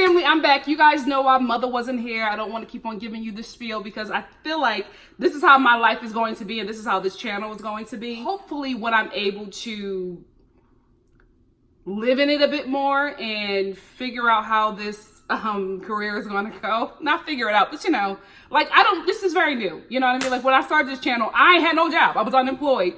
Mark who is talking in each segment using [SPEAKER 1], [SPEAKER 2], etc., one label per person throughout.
[SPEAKER 1] family, I'm back. You guys know our mother wasn't here. I don't want to keep on giving you the spiel because I feel like this is how my life is going to be and this is how this channel is going to be. Hopefully when I'm able to live in it a bit more and figure out how this career is going to go. Not figure it out, but you know, like this is very new. You know what I mean? Like when I started this channel, I had no job. I was unemployed.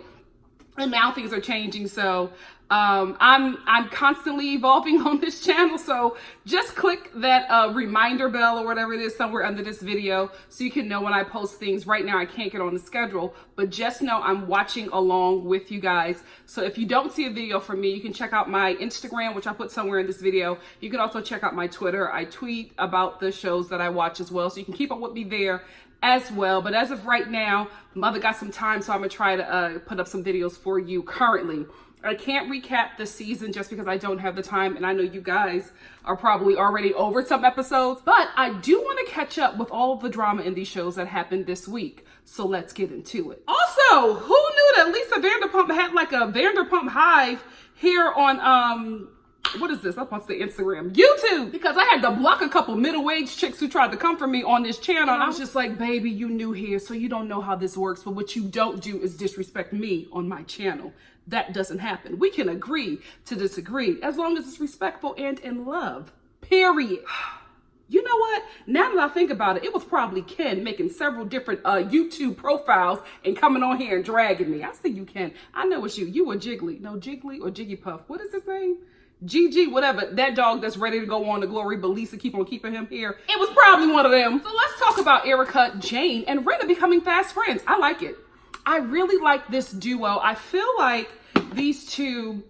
[SPEAKER 1] And now things are changing, so I'm constantly evolving on this channel. So just click that reminder bell or whatever it is somewhere under this video so you can know when I post things. Right now I can't get on the schedule, but just know I'm watching along with you guys. So if you don't see a video from me, you can check out my Instagram, which I put somewhere in this video. You can also check out my Twitter. I tweet about the shows that I watch as well, so you can keep up with me there as well. But as of right now, mother got some time, so I'm gonna try to put up some videos for you currently. I can't recap the season just because I don't have the time, and I know you guys are probably already over some episodes, but I do want to catch up with all of the drama in these shows that happened this week. So let's get into it. Also, who knew that Lisa Vanderpump had like a Vanderpump hive here on what is this? I'm supposed to say Instagram, YouTube, because I had to block a couple middle-aged chicks who tried to come for me on this channel. And I was just like, baby, you new here, so you don't know how this works. But what you don't do is disrespect me on my channel. That doesn't happen. We can agree to disagree as long as it's respectful and in love, period. You know what? Now that I think about it, it was probably Ken making several different YouTube profiles and coming on here and dragging me. I see you, Ken. I know it's you. You were Jiggly. No, Jiggly or Jiggy Puff. What is his name? GG, whatever, that dog that's ready to go on to glory, but Lisa keep on keeping him here. It was probably one of them. So let's talk about Erica, Jane, and Rena becoming fast friends. I like it. I really like this duo. I feel like these two,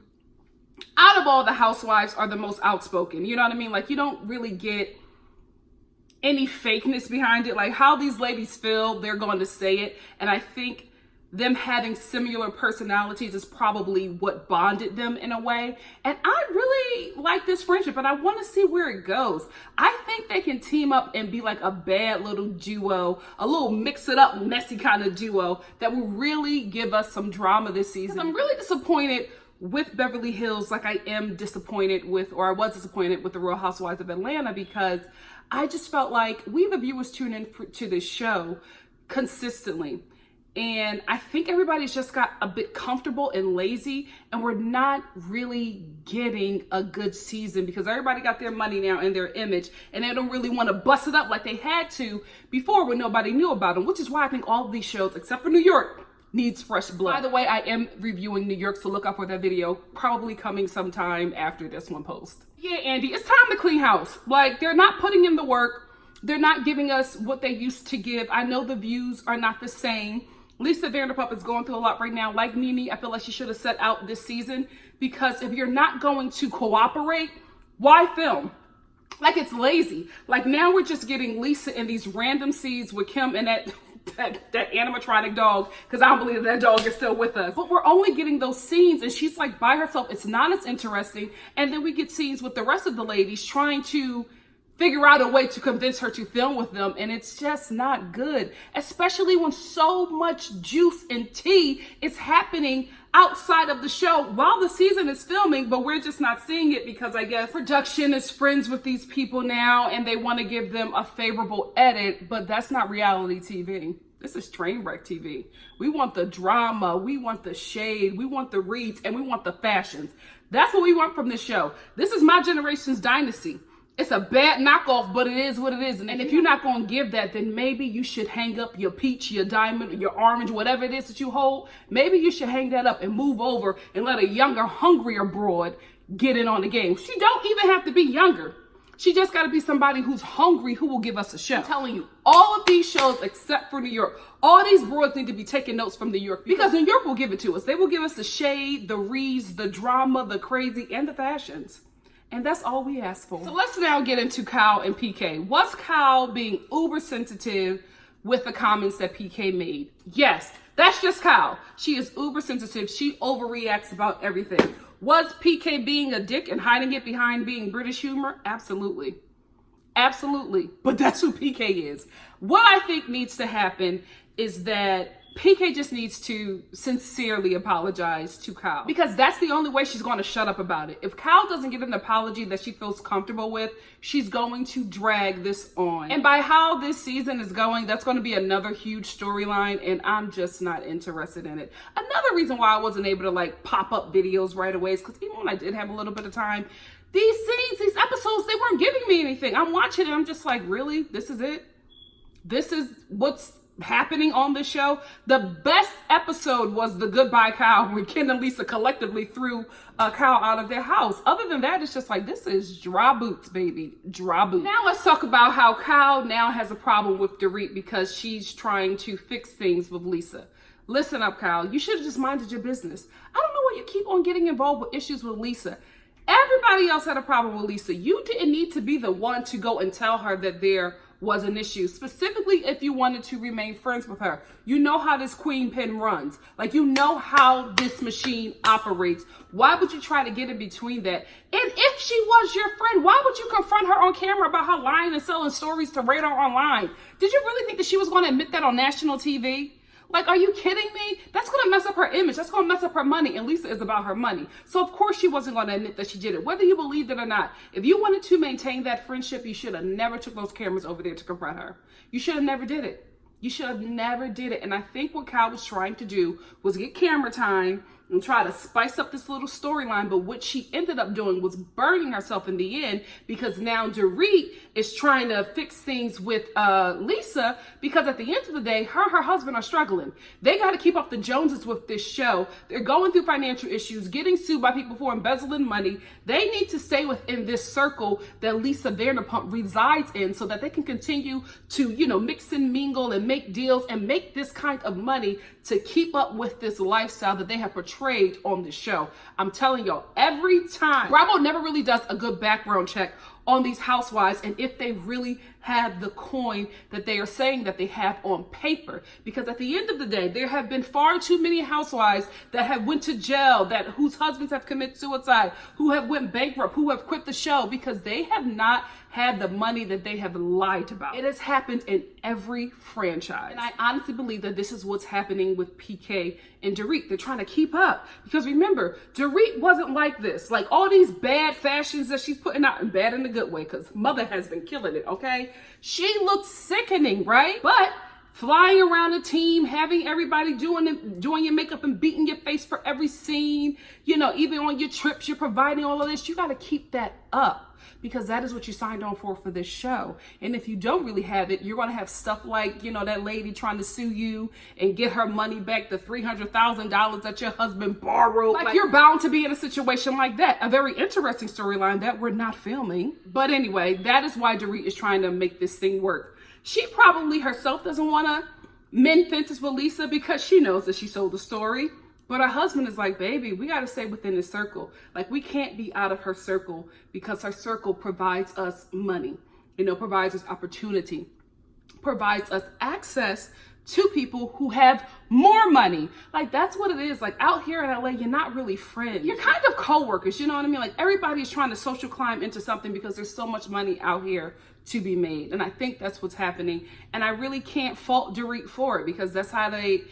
[SPEAKER 1] out of all the housewives, are the most outspoken. You know what I mean? Like, you don't really get any fakeness behind it. Like, how these ladies feel, they're going to say it. And I think them having similar personalities is probably what bonded them in a way. And I really like this friendship, and I want to see where it goes. I think they can team up and be like a bad little duo, a little mix it up, messy kind of duo that will really give us some drama this season. I'm really disappointed with Beverly Hills, like I am disappointed with, or I was disappointed with the Real Housewives of Atlanta, because I just felt like we, the viewers, tune in to this show consistently. And I think everybody's just got a bit comfortable and lazy, and we're not really getting a good season because everybody got their money now and their image, and they don't really want to bust it up like they had to before when nobody knew about them, which is why I think all of these shows, except for New York, needs fresh blood. By the way, I am reviewing New York, so look out for that video, probably coming sometime after this one post. Yeah, Andy, it's time to clean house. Like, they're not putting in the work. They're not giving us what they used to give. I know the views are not the same. Lisa Vanderpump is going through a lot right now. Like Nene, I feel like she should have set out this season, because if you're not going to cooperate, why film? Like, it's lazy. Like, now we're just getting Lisa in these random scenes with Kim and that animatronic dog, because I don't believe that dog is still with us. But we're only getting those scenes and she's like by herself. It's not as interesting. And then we get scenes with the rest of the ladies trying to figure out a way to convince her to film with them, and it's just not good, especially when so much juice and tea is happening outside of the show while the season is filming, but we're just not seeing it because I guess production is friends with these people now and they want to give them a favorable edit, but that's not reality TV. This is train wreck TV. We want the drama, we want the shade, we want the reads, and we want the fashions. That's what we want from this show. This is my generation's dynasty. It's a bad knockoff, but it is what it is. And if you're not going to give that, then maybe you should hang up your peach, your diamond, your orange, whatever it is that you hold. Maybe you should hang that up and move over and let a younger, hungrier broad get in on the game. She don't even have to be younger. She just got to be somebody who's hungry, who will give us a show. I'm telling you, all of these shows except for New York, all these broads need to be taking notes from New York, because New York will give it to us. They will give us the shade, the reads, the drama, the crazy, and the fashions. And that's all we ask for. So let's now get into Kyle and PK. Was Kyle being uber sensitive with the comments that PK made? Yes, that's just Kyle. She is uber sensitive. She overreacts about everything. Was PK being a dick and hiding it behind being British humor? Absolutely. Absolutely. But that's who PK is. What I think needs to happen is that PK just needs to sincerely apologize to Kyle, because that's the only way she's going to shut up about it. If Kyle doesn't get an apology that she feels comfortable with, she's going to drag this on. And by how this season is going, that's going to be another huge storyline, and I'm just not interested in it. Another reason why I wasn't able to like pop up videos right away is because even when I did have a little bit of time, these scenes, these episodes, they weren't giving me anything. I'm watching it, I'm just like, really? This is it? This is what's happening on the show? The best episode was the Goodbye Kyle, when Ken and Lisa collectively threw Kyle out of their house. Other than that, it's just like, this is dry boots, baby, dry boots. Now let's talk about how Kyle now has a problem with Dorit because she's trying to fix things with Lisa. Listen up, Kyle, you should have just minded your business. I don't know why you keep on getting involved with issues with Lisa. Everybody else had a problem with Lisa. You didn't need to be the one to go and tell her that there was an issue, specifically if you wanted to remain friends with her. You know how this queen pin runs. Like, you know how this machine operates. Why would you try to get in between that? And if she was your friend, why would you confront her on camera about her lying and selling stories to Radar Online? Did you really think that she was going to admit that on national TV? Like, are you kidding me? That's going to mess up her image. That's going to mess up her money. And Lisa is about her money. So, of course, she wasn't going to admit that she did it, whether you believed it or not. If you wanted to maintain that friendship, you should have never took those cameras over there to confront her. You should have never did it. You should have never did it. And I think what Kyle was trying to do was get camera time and try to spice up this little storyline. But what she ended up doing was burning herself in the end, because now Dorit is trying to fix things with Lisa, because at the end of the day, her husband are struggling. They got to keep up the Joneses with this show. They're going through financial issues, getting sued by people for embezzling money. They need to stay within this circle that Lisa Vanderpump resides in, so that they can continue to, you know, mix and mingle and make deals and make this kind of money to keep up with this lifestyle that they have portrayed on the show. I'm telling y'all, every time, RHOBH never really does a good background check on these housewives and if they really have the coin that they are saying that they have on paper. Because at the end of the day, there have been far too many housewives that have went to jail, that whose husbands have committed suicide, who have went bankrupt, who have quit the show because they have not had the money that they have lied about. It has happened in every franchise. And I honestly believe that this is what's happening with PK and Dorit. They're trying to keep up. Because remember, Dorit wasn't like this. Like, all these bad fashions that she's putting out, and bad in a good way, because Mother has been killing it, okay? She looks sickening, right? But flying around a team, having everybody doing your makeup and beating your face for every scene, you know, even on your trips, you're providing all of this. You got to keep that up, because that is what you signed on for this show. And if you don't really have it, you're going to have stuff like, you know, that lady trying to sue you and get her money back, the $300,000 that your husband borrowed. Like, you're bound to be in a situation like that. A very interesting storyline that we're not filming. But anyway, that is why Dorit is trying to make this thing work. She probably herself doesn't want to mend fences with Lisa because she knows that she sold the story. But her husband is like, baby, we got to stay within the circle. Like, we can't be out of her circle because her circle provides us money, you know, provides us opportunity, provides us access to people who have more money. Like, that's what it is. Like, out here in LA, you're not really friends. You're kind of co-workers, you know what I mean? Like, everybody's trying to social climb into something because there's so much money out here to be made. And I think that's what's happening. And I really can't fault Dorit for it, because that's how they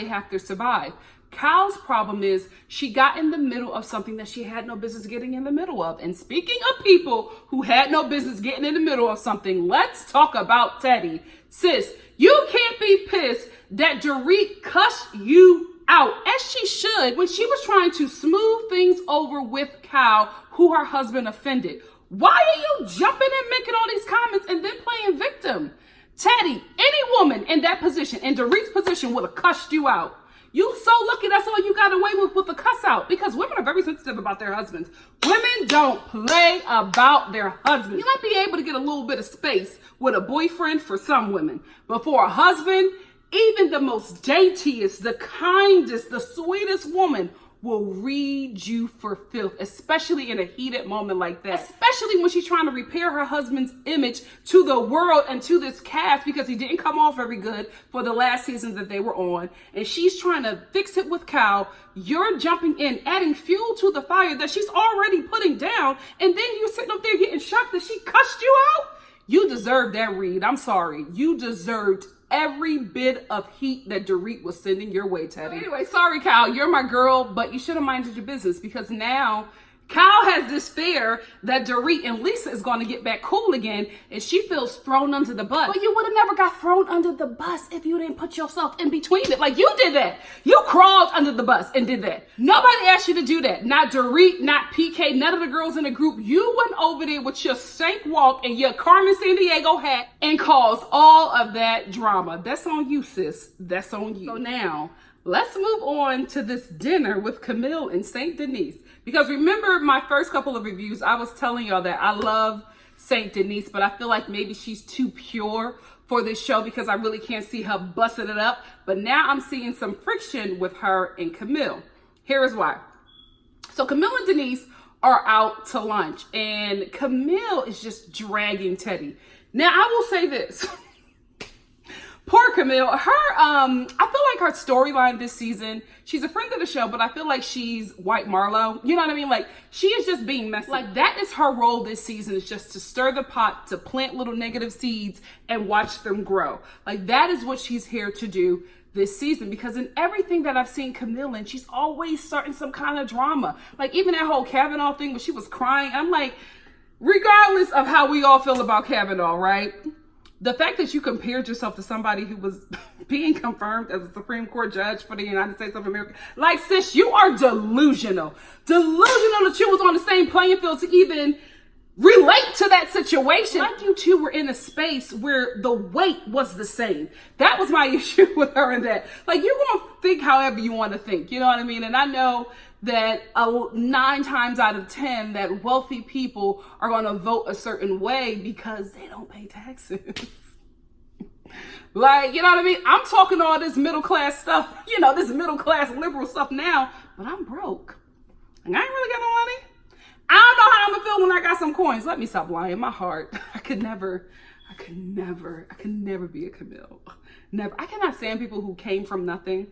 [SPEAKER 1] have to survive. Kyle's problem is she got in the middle of something that she had no business getting in the middle of. And speaking of people who had no business getting in the middle of something, let's talk about Teddy. Sis, you can't be pissed that Dorit cussed you out, as she should, when she was trying to smooth things over with Kyle, who her husband offended. Why are you jumping and making all these comments and then playing victim? Teddy, any woman in that position, in Dorit's position, would have cussed you out. You so lucky that's all you got away with the cuss out, because women are very sensitive about their husbands. Women don't play about their husbands. You might be able to get a little bit of space with a boyfriend for some women, but for a husband, even the most daintiest, the kindest, the sweetest woman will read you for filth, especially in a heated moment like that. Especially when she's trying to repair her husband's image to the world and to this cast, because he didn't come off very good for the last season that they were on. And she's trying to fix it with Kyle. You're jumping in, adding fuel to the fire that she's already putting down. And then you're sitting up there getting shocked that she cussed you out. You deserved that read. I'm sorry. You deserved every bit of heat that Dorit was sending your way, Teddy. Anyway, sorry, Kyle, you're my girl, but you should have minded your business, because now Kyle has this fear that Dorit and Lisa is going to get back cool again, and she feels thrown under the bus. But you would have never got thrown under the bus if you didn't put yourself in between it. Like, you did that. You crawled under the bus and did that. Nobody asked you to do that. Not Dorit, not PK, none of the girls in the group. You went over there with your stank walk and your Carmen Sandiego hat and caused all of that drama. That's on you, sis. That's on you. So now, let's move on to this dinner with Camille and St. Denise. Because remember my first couple of reviews, I was telling y'all that I love St. Denise, but I feel like maybe she's too pure for this show because I really can't see her busting it up. But now I'm seeing some friction with her and Camille. Here is why. So Camille and Denise are out to lunch, and Camille is just dragging Teddy. Now, I will say this. Poor Camille, I feel like her storyline this season, she's a friend of the show, but I feel like she's White Marlowe. You know what I mean? Like, she is just being messy. Like, that is her role this season, is just to stir the pot, to plant little negative seeds and watch them grow. Like, that is what she's here to do this season, because in everything that I've seen Camille in, she's always starting some kind of drama. Like, even that whole Kavanaugh thing where she was crying, I'm like, regardless of how we all feel about Kavanaugh, right? The fact that you compared yourself to somebody who was being confirmed as a Supreme Court judge for the United States of America, like, sis, you are delusional. Delusional that you was on the same playing field to even relate to that situation. Like, you two were in a space where the weight was the same. That was my issue with her and that. Like, you're going to think however you want to think. You know what I mean? And I know that 9 times out of 10 that wealthy people are going to vote a certain way because they don't pay taxes. Like, you know what I mean? I'm talking all this middle class stuff, you know, this middle class liberal stuff now, but I'm broke. And I ain't really got no money. I don't know how I'm gonna feel when I got some coins. Let me stop lying. My heart, I could never be a Camille. Never. I cannot stand people who came from nothing,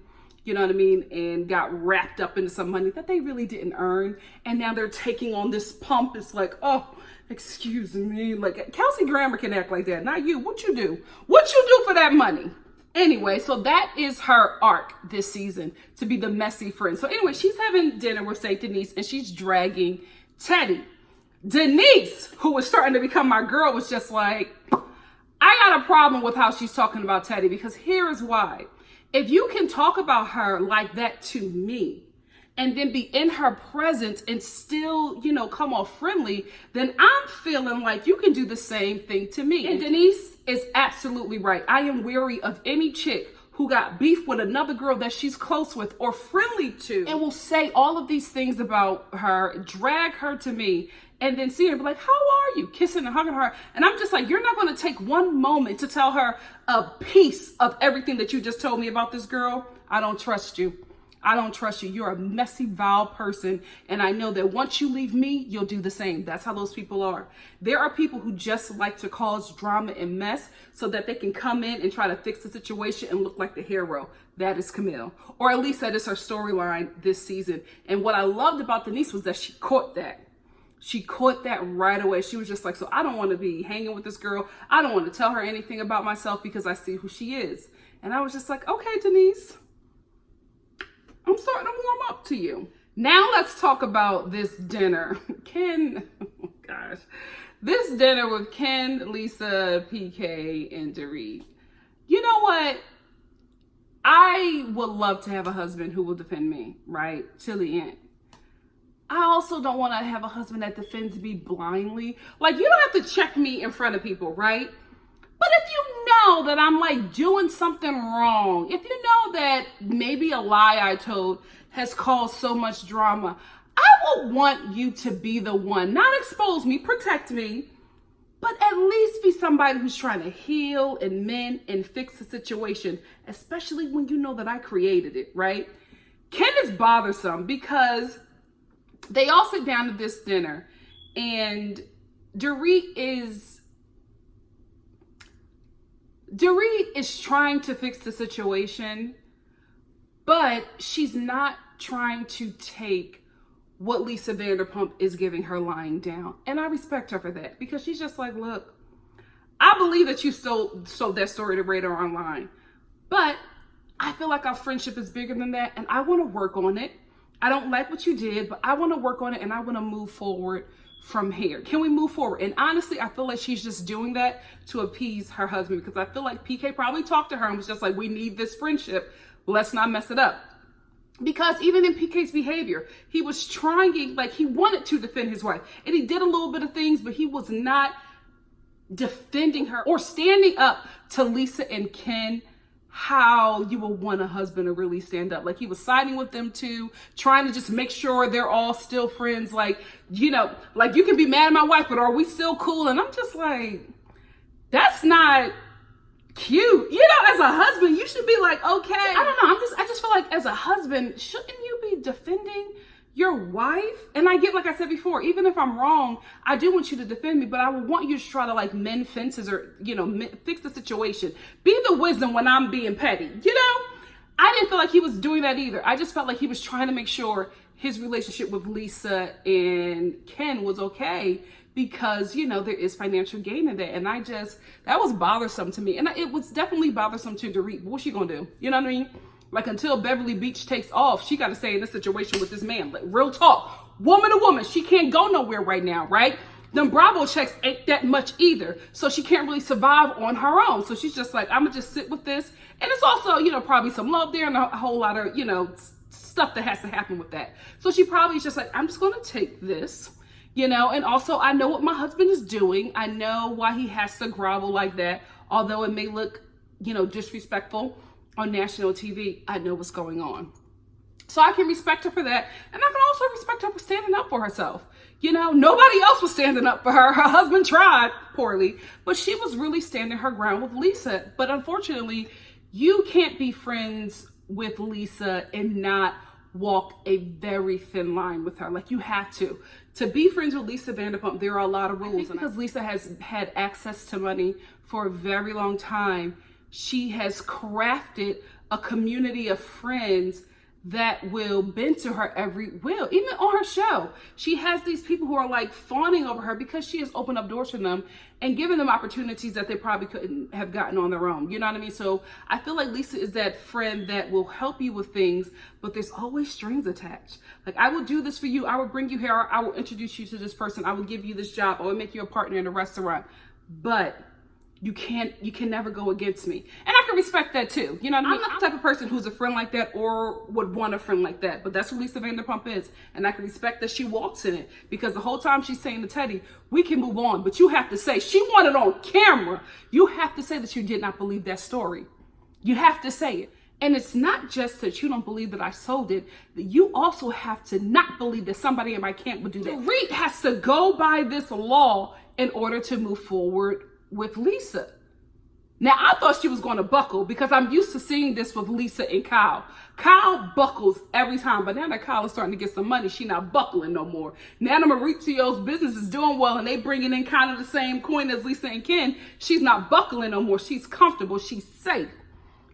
[SPEAKER 1] you know what I mean, and got wrapped up into some money that they really didn't earn. And now they're taking on this pump. It's like, oh, excuse me. Like, Kelsey Grammer can act like that, not you. What you do? What you do for that money? Anyway, so that is her arc this season, to be the messy friend. So anyway, she's having dinner with St. Denise and she's dragging Teddy. Denise, who was starting to become my girl, was just like, I got a problem with how she's talking about Teddy, because here is why. If you can talk about her like that to me and then be in her presence and still, you know, come off friendly, then I'm feeling like you can do the same thing to me. And Denise is absolutely right. I am weary of any chick who got beef with another girl that she's close with or friendly to and will say all of these things about her, drag her to me, and then see her be like, how are you? Kissing and hugging her. And I'm just like, you're not going to take one moment to tell her a piece of everything that you just told me about this girl. I don't trust you. I don't trust you. You're a messy, vile person. And I know that once you leave me, you'll do the same. That's how those people are. There are people who just like to cause drama and mess so that they can come in and try to fix the situation and look like the hero. That is Camille. Or at least that is her storyline this season. And what I loved about Denise was that she caught that. She caught that right away. She was just like, so I don't want to be hanging with this girl. I don't want to tell her anything about myself because I see who she is. And I was just like, okay, Denise, I'm starting to warm up to you. Now let's talk about this dinner. Ken, oh gosh. This dinner with Ken, Lisa, PK, and Dorit. You know what? I would love to have a husband who will defend me, right? Till the end. I also don't want to have a husband that defends me blindly. Like, you don't have to check me in front of people, right? But if you know that I'm like doing something wrong, if you know that maybe a lie I told has caused so much drama, I would want you to be the one, not expose me, protect me, but at least be somebody who's trying to heal and mend and fix the situation, especially when you know that I created it, right? Ken is bothersome because they all sit down at this dinner and Dorit is trying to fix the situation, but she's not trying to take what Lisa Vanderpump is giving her lying down. And I respect her for that, because she's just like, look, I believe that you still sold that story to Radar online, but I feel like our friendship is bigger than that, and I want to work on it. I don't like what you did, but I want to work on it, and I want to move forward from here. Can we move forward? And honestly, I feel like she's just doing that to appease her husband, because I feel like PK probably talked to her and was just like, we need this friendship. Let's not mess it up. Because even in PK's behavior, he was trying, like he wanted to defend his wife. And he did a little bit of things, but he was not defending her or standing up to Lisa and Ken how you would want a husband to really stand up. Like he was siding with them too, trying to just make sure they're all still friends. Like, you know, like you can be mad at my wife, but are we still cool? And I'm just like, that's not cute. You know, as a husband, you should be like, okay. I don't know. I just feel like as a husband, shouldn't you be defending your wife? And I get, like I said before, even if I'm wrong, I do want you to defend me, but I would want you to try to like mend fences or, you know, fix the situation. Be the wisdom when I'm being petty. You know, I didn't feel like he was doing that either. I just felt like he was trying to make sure his relationship with Lisa and Ken was okay, because, you know, there is financial gain in that. And that was bothersome to me. And it was definitely bothersome to Dorit. What's she gonna do? You know what I mean? Like, until Beverly Beach takes off, she got to stay in this situation with this man. Like, real talk. Woman to woman. She can't go nowhere right now, right? Them Bravo checks ain't that much either. So she can't really survive on her own. So she's just like, I'm going to just sit with this. And it's also, you know, probably some love there and a whole lot of, you know, stuff that has to happen with that. So she probably is just like, I'm just going to take this, you know. And also, I know what my husband is doing. I know why he has to grovel like that. Although it may look, you know, disrespectful on national TV, I know what's going on. So I can respect her for that. And I can also respect her for standing up for herself. You know, nobody else was standing up for her. Her husband tried poorly, but she was really standing her ground with Lisa. But unfortunately, you can't be friends with Lisa and not walk a very thin line with her. Like, you have to. To be friends with Lisa Vanderpump, there are a lot of rules. Because Lisa has had access to money for a very long time, she has crafted a community of friends that will bend to her every will. Even on her show, she has these people who are like fawning over her because she has opened up doors for them and given them opportunities that they probably couldn't have gotten on their own. You know what I mean? So I feel like Lisa is that friend that will help you with things, but there's always strings attached. Like, I will do this for you. I will bring you here. I will introduce you to this person. I will give you this job. I will make you a partner in a restaurant. But you can never go against me. And I can respect that too. You know what I mean? I'm not the type of person who's a friend like that or would want a friend like that. But that's what Lisa Vanderpump is. And I can respect that she walks in it. Because the whole time she's saying to Teddy, we can move on. But you have to say, she wanted on camera. You have to say that you did not believe that story. You have to say it. And it's not just that you don't believe that I sold it, that you also have to not believe that somebody in my camp would do that. Dorit has to go by this law in order to move forward with Lisa. Now, I thought she was going to buckle because I'm used to seeing this with Lisa and Kyle. Kyle buckles every time, but now that Kyle is starting to get some money, she's not buckling no more. Now that Maurizio's business is doing well and they bringing in kind of the same coin as Lisa and Ken, she's not buckling no more. She's comfortable. She's safe.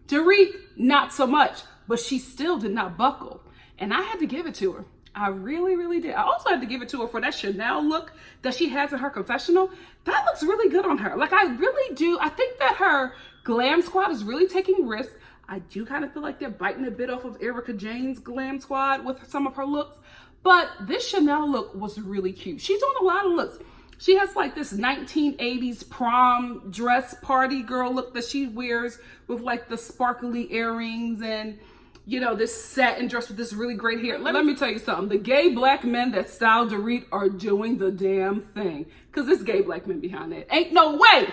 [SPEAKER 1] Dorit, not so much, but she still did not buckle. And I had to give it to her. I really, really did. I also had to give it to her for that Chanel look that she has in her confessional. That looks really good on her. Like, I really do. I think that her glam squad is really taking risks. I do kind of feel like they're biting a bit off of Erica Jane's glam squad with some of her looks. But this Chanel look was really cute. She's doing a lot of looks. She has like this 1980s prom dress party girl look that she wears with like the sparkly earrings and, you know, this satin dress with this really great hair. Let me tell you something. The gay black men that style Dorit are doing the damn thing. Because it's gay black men behind that. Ain't no way.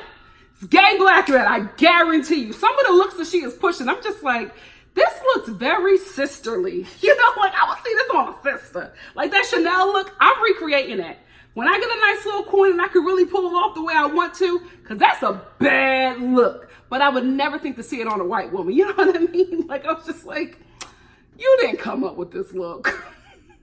[SPEAKER 1] It's gay black men, I guarantee you. Some of the looks that she is pushing, I'm just like, this looks very sisterly. You know, like, I would see this on a sister. Like that Chanel look, I'm recreating that. When I get a nice little coin and I can really pull it off the way I want to, because that's a bad look. But I would never think to see it on a white woman. You know what I mean? Like, I was just like, you didn't come up with this look.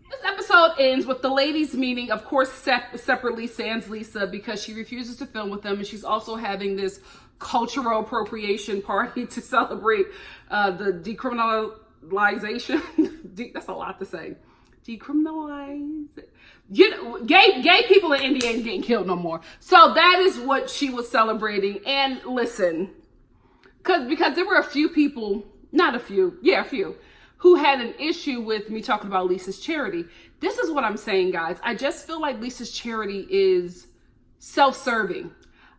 [SPEAKER 1] This episode ends with the ladies meeting, of course, separately, sans Lisa, because she refuses to film with them. And she's also having this cultural appropriation party to celebrate the decriminalization. That's a lot to say. decriminalize it. You know, gay people in India ain't getting killed no more. So that is what she was celebrating. And listen, because there were a few people, a few, who had an issue with me talking about Lisa's charity. This is what I'm saying, guys. I just feel like Lisa's charity is self-serving.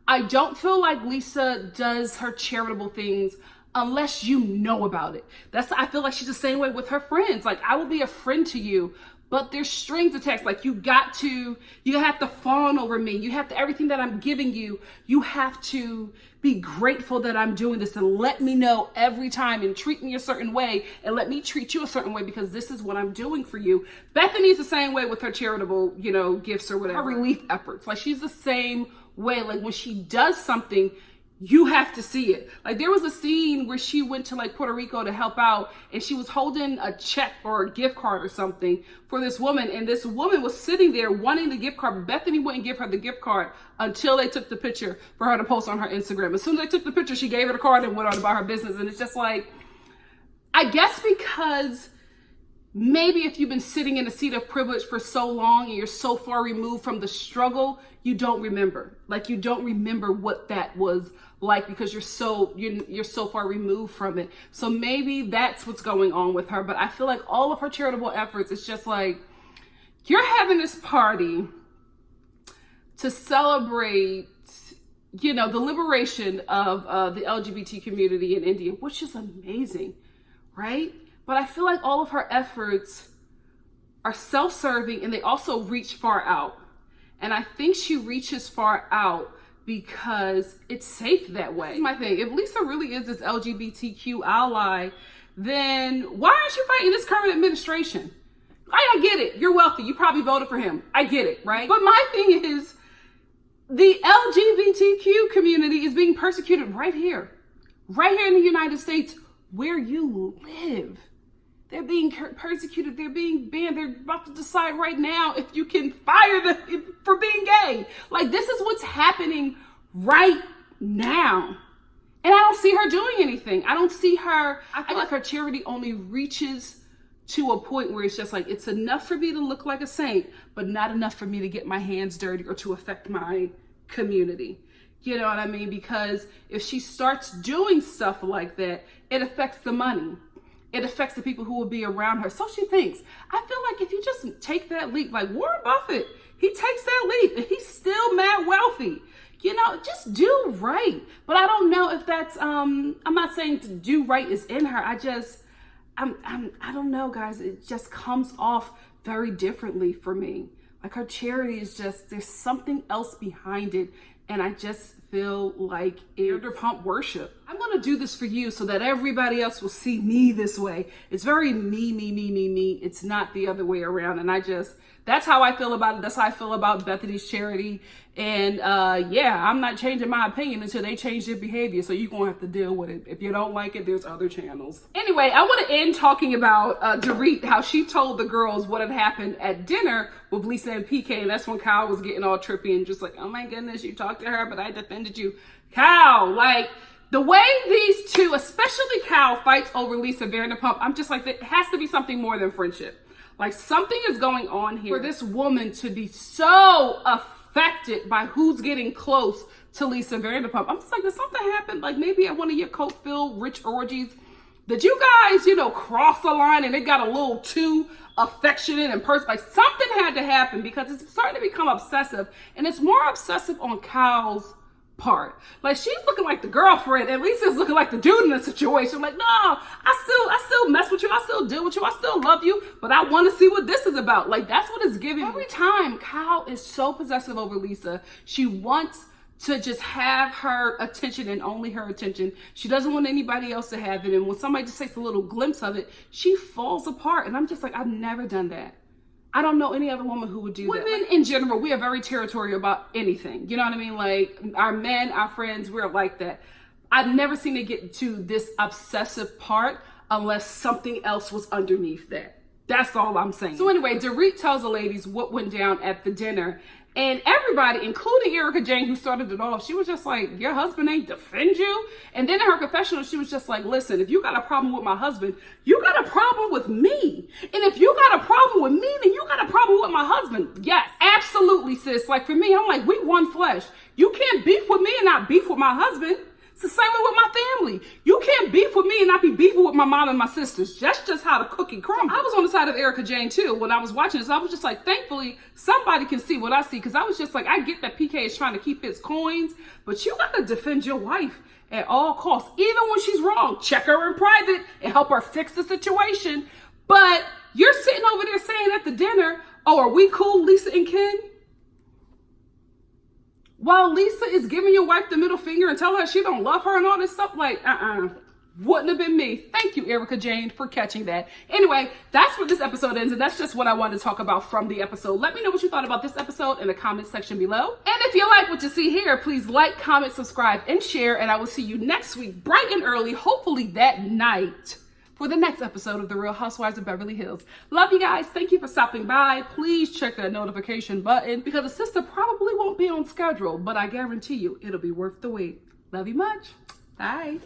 [SPEAKER 1] I don't feel like Lisa does her charitable things unless you know about it. I feel like she's the same way with her friends. Like, I will be a friend to you, but there's strings attached. Like, you have to fawn over me. You have to, everything that I'm giving you, you have to be grateful that I'm doing this and let me know every time and treat me a certain way and let me treat you a certain way because this is what I'm doing for you. Bethany's the same way with her charitable, gifts or whatever. Her relief efforts. Like, she's the same way. Like, when she does something, you have to see it. Like, there was a scene where she went to like Puerto Rico to help out and she was holding a check or a gift card or something for this woman. And this woman was sitting there wanting the gift card. But Bethany wouldn't give her the gift card until they took the picture for her to post on her Instagram. As soon as they took the picture, she gave her the card and went on about her business. And it's just like, I guess because maybe if you've been sitting in a seat of privilege for so long and you're so far removed from the struggle, you don't remember. Like, you don't remember what that was like because you're so far removed from it. So maybe that's what's going on with her. But I feel like all of her charitable efforts, it's just like, you're having this party to celebrate, the liberation of the LGBT community in India, which is amazing, right? But I feel like all of her efforts are self-serving and they also reach far out. And I think she reaches far out because it's safe that way. This is my thing. If Lisa really is this LGBTQ ally, then why aren't you fighting this current administration? I get it. You're wealthy. You probably voted for him. I get it, right? But my thing is, the LGBTQ community is being persecuted right here in the United States where you live. They're being persecuted. They're being banned. They're about to decide right now if you can fire them for being gay. Like, this is what's happening right now. And I don't see her doing anything. I feel like her charity only reaches to a point where it's just like, it's enough for me to look like a saint, but not enough for me to get my hands dirty or to affect my community. You know what I mean? Because if she starts doing stuff like that, it affects the money. It affects the people who will be around her. So she thinks. I feel like if you just take that leap, like Warren Buffett, he takes that leap and he's still mad wealthy. Just do right. But I don't know if that's, I'm not saying to do right is in her. I don't know, guys. It just comes off very differently for me. Like, her charity is just, there's something else behind it. And I just feel like Vanderpump worship. I'm going to do this for you so that everybody else will see me this way. It's very me. It's not the other way around. And that's how I feel about it. That's how I feel about Bethany's charity. And I'm not changing my opinion until they change their behavior. So you're going to have to deal with it. If you don't like it, there's other channels. Anyway, I want to end talking about Dorit, how she told the girls what had happened at dinner with Lisa and PK. And that's when Kyle was getting all trippy and just like, oh my goodness, you talked to her, but I defended you. Kyle, like, the way these two, especially Kyle, fights over Lisa Vanderpump, I'm just like, there has to be something more than friendship. Like, something is going on here for this woman to be so affected by who's getting close to Lisa Vanderpump. I'm just like, did something happen? Like, maybe at one of your coke-filled rich orgies, did you guys, cross the line and it got a little too affectionate and personal? Like, something had to happen because it's starting to become obsessive. And it's more obsessive on Kyle's part. Like, she's looking like the girlfriend, and Lisa's looking like the dude in the situation. Like, no, I still mess with you, I still deal with you, I still love you, but I want to see what this is about. Like, that's what it's giving. Every time Kyle is so possessive over Lisa, she wants to just have her attention and only her attention. She doesn't want anybody else to have it. And when somebody just takes a little glimpse of it, she falls apart. And I'm just like, I've never done that. I don't know any other woman who would do that. Women in general, we are very territorial about anything. You know what I mean? Like, our men, our friends, we're like that. I've never seen it get to this obsessive part unless something else was underneath that. That's all I'm saying. So anyway, Dorit tells the ladies what went down at the dinner. And everybody, including Erica Jane, who started it off, she was just like, your husband ain't defend you. And then in her confessional, she was just like, listen, if you got a problem with my husband, you got a problem with me. And if you got a problem with me, then you got a problem with my husband. Yes, absolutely, sis. Like for me, I'm like, we one flesh. You can't beef with me and not beef with my husband. It's the same way with my family. You can't beef with me and not be beefing with my mom and my sisters. That's just how the cookie crumbles. I was on the side of Erica Jane too when I was watching this. I was just like, thankfully, somebody can see what I see. Because I was just like, I get that PK is trying to keep his coins, but you got to defend your wife at all costs. Even when she's wrong, check her in private and help her fix the situation. But you're sitting over there saying at the dinner, oh, are we cool, Lisa and Ken? While Lisa is giving your wife the middle finger and telling her she don't love her and all this stuff, like, wouldn't have been me. Thank you, Erica Jane, for catching that. Anyway, that's where this episode ends, and that's just what I wanted to talk about from the episode. Let me know what you thought about this episode in the comment section below. And if you like what you see here, please like, comment, subscribe, and share, and I will see you next week, bright and early, hopefully that night, for the next episode of The Real Housewives of Beverly Hills. Love you guys. Thank you for stopping by. Please check that notification button because the sister probably won't be on schedule, but I guarantee you it'll be worth the wait. Love you much. Bye.